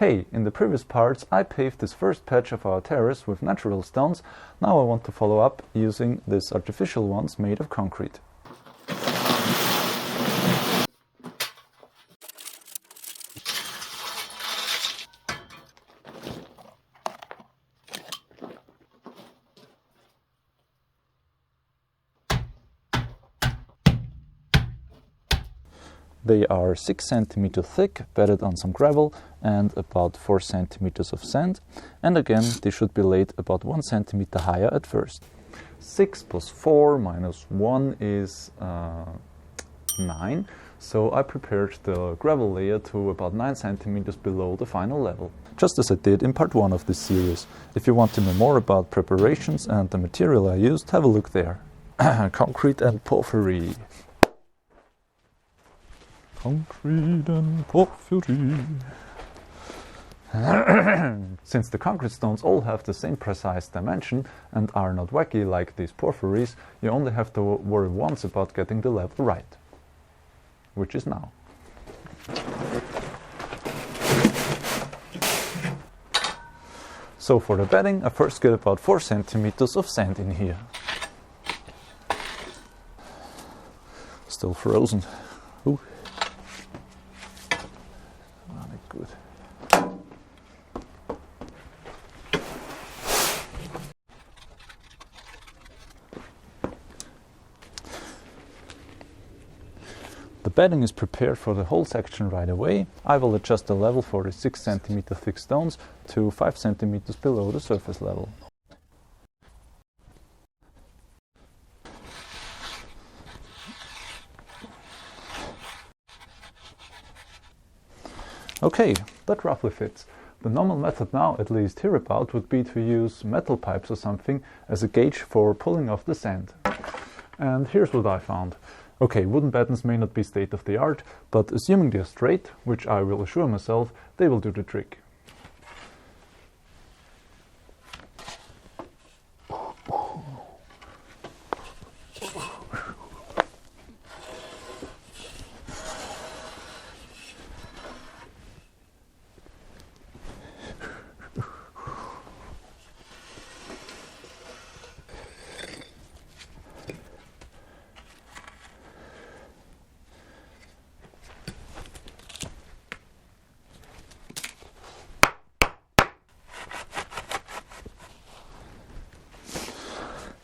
Hey, in the previous parts I paved this first patch of our terrace with natural stones. Now I want to follow up using these artificial ones made of concrete. They are 6 cm thick, bedded on some gravel and about 4 cm of sand. And again, they should be laid about 1 cm higher at first. 6 plus 4 minus 1 is 9. So I prepared the gravel layer to about 9 cm below the final level. Just as I did in part 1 of this series. If you want to know more about preparations and the material I used, have a look there. Concrete and porphyry. Concrete and porphyry. Since the concrete stones all have the same precise dimension and are not wacky like these porphyries, you only have to worry once about getting the level right. Which is now. So for the bedding, I first get about 4 cm of sand in here. Still frozen. Ooh. Good. The bedding is prepared for the whole section right away. I will adjust the level for the 6 cm thick stones to 5 cm below the surface level. Okay, that roughly fits. The normal method now, at least hereabout, would be to use metal pipes or something as a gauge for pulling off the sand. And here's what I found. Okay, wooden battens may not be state of the art, but assuming they're straight, which I will assure myself, they will do the trick.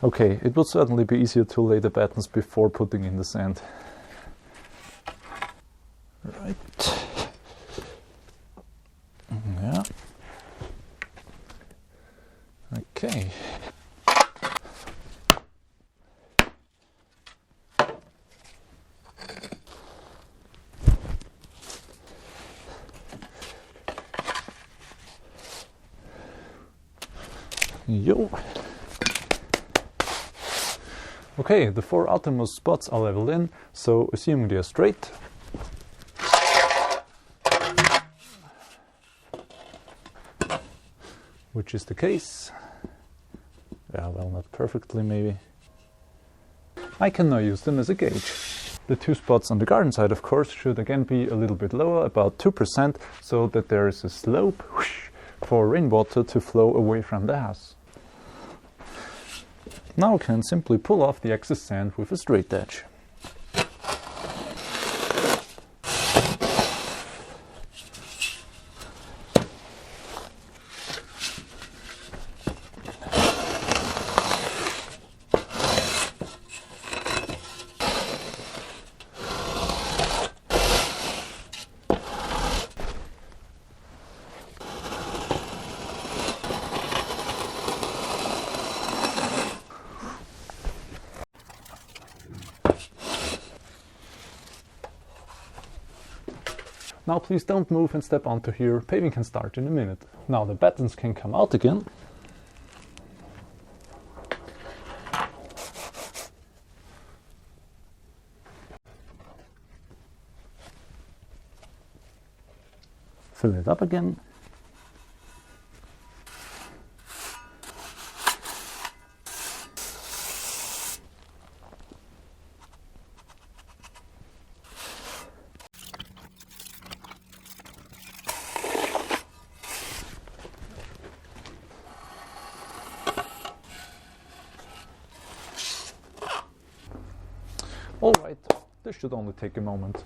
Okay, it would certainly be easier to lay the battens before putting in the sand. Right. Yeah. Okay. Yo. Okay, the 4 outermost spots are leveled in, so assuming they are straight, which is the case, yeah, well, not perfectly maybe, I can now use them as a gauge. The 2 spots on the garden side, of course, should again be a little bit lower, about 2%, so that there is a slope for rainwater to flow away from the house. Now I can simply pull off the excess sand with a straight edge. Now please don't move and step onto here, paving can start in a minute. Now the battens can come out again. Fill it up again. should only take a moment.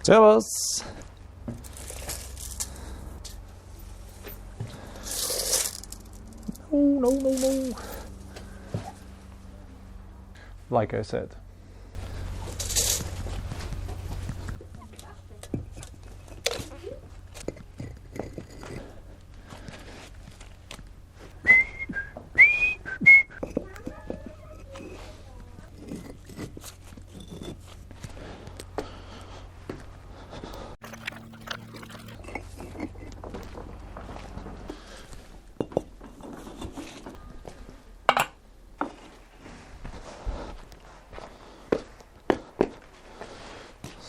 Servus! No. Like I said.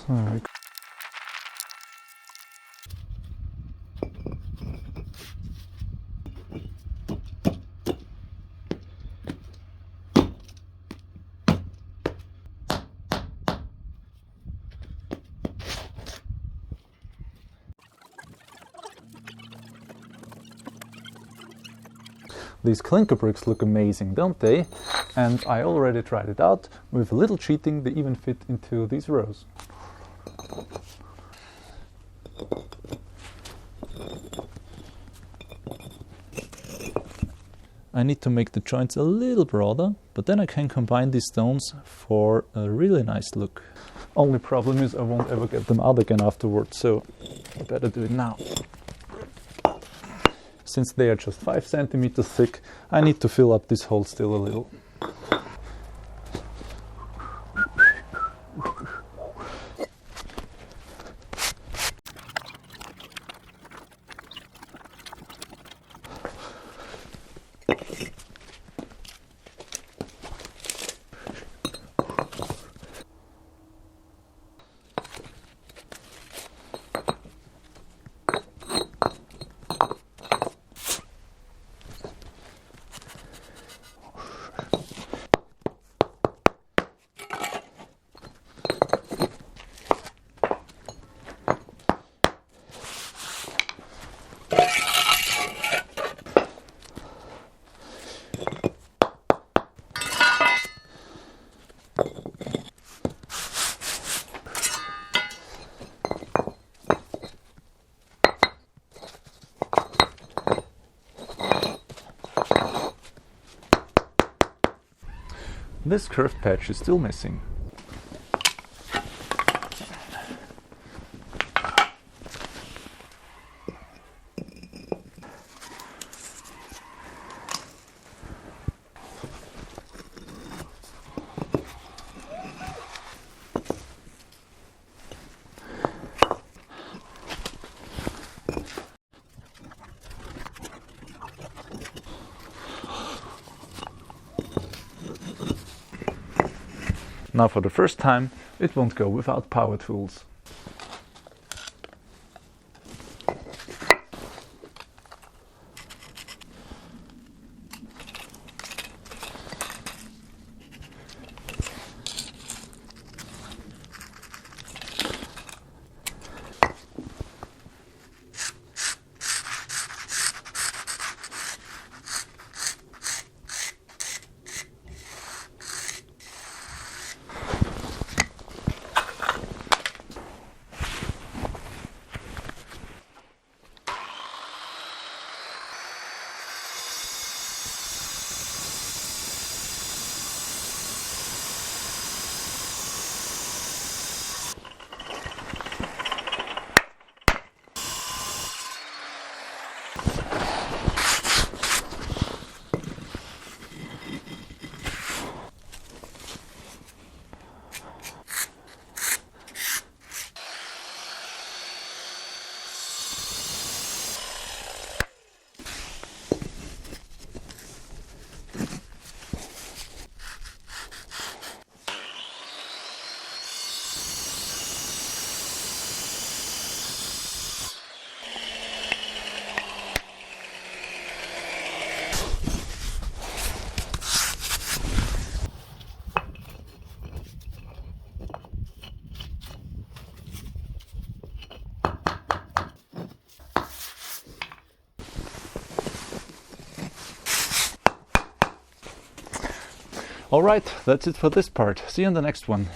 So these clinker bricks look amazing, don't they? And I already tried it out. With a little cheating, they even fit into these rows. I need to make the joints a little broader, but then I can combine these stones for a really nice look. Only problem is I won't ever get them out again afterwards, so I better do it now. Since they are just 5 centimeters thick, I need to fill up this hole still a little. This curved patch is still missing. Now for the first time, it won't go without power tools. Alright, that's it for this part. See you in the next one.